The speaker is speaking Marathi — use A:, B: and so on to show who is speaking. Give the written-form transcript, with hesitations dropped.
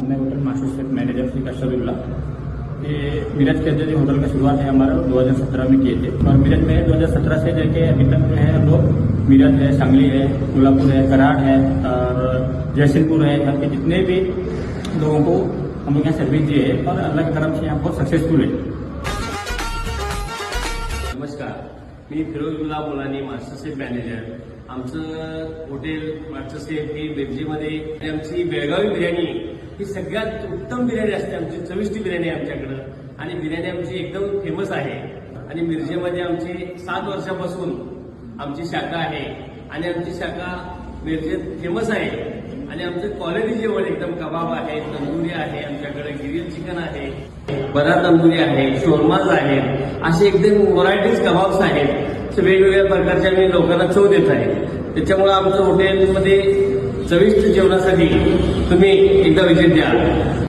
A: मैं hotel master chef manager Shri Kashrulla. ये मिराज के अंदर होटल का शुरुआत है हमारा 2017 में किए थे और मिराज में 2017 से लेके अभी तक जो है हम लोग मिराज है, सांगली है, कोल्हापुर है, कराड़ है और जयसिंहपुर है, यहाँ के जितने भी लोगों को हम लोग यहाँ सर्विस दिए है और अल्लाह के करम से यहाँ बहुत सक्सेसफुल है।
B: नमस्कार, मी फिरोजुल्ला मुलानी, मास्टर शेफ मॅनेजर। आमचं हॉटेल मास्टर शेफ ही मिरजेमध्ये आमची बेळगावी बिर्याणी ही सगळ्यात उत्तम बिर्याणी असते। आमची चविष्ट बिर्याणी आहे आमच्याकडं आणि बिर्याणी आमची एकदम फेमस आहे आणि मिरजेमध्ये आमची 7 वर्षापासून आमची शाखा आहे आणि आमची शाखा मिरजेत फेमस आहे आणि आमचं क्वालिटी जेवण एकदम कबाब आहे, तंदुरी आहे, आमच्याकडे ग्रिल चिकन आहे, बरा तंदुरी आहे, शोरमाज आहे, असे एकदम व्हरायटीज कबाब्स आहेत। वेगवेगळ्या प्रकारच्या आम्ही लोकांना चव देत आहे। त्याच्यामुळे आमचं हॉटेलमध्ये चविष्ट जेवणासाठी तुम्ही एकदा विजिट द्या।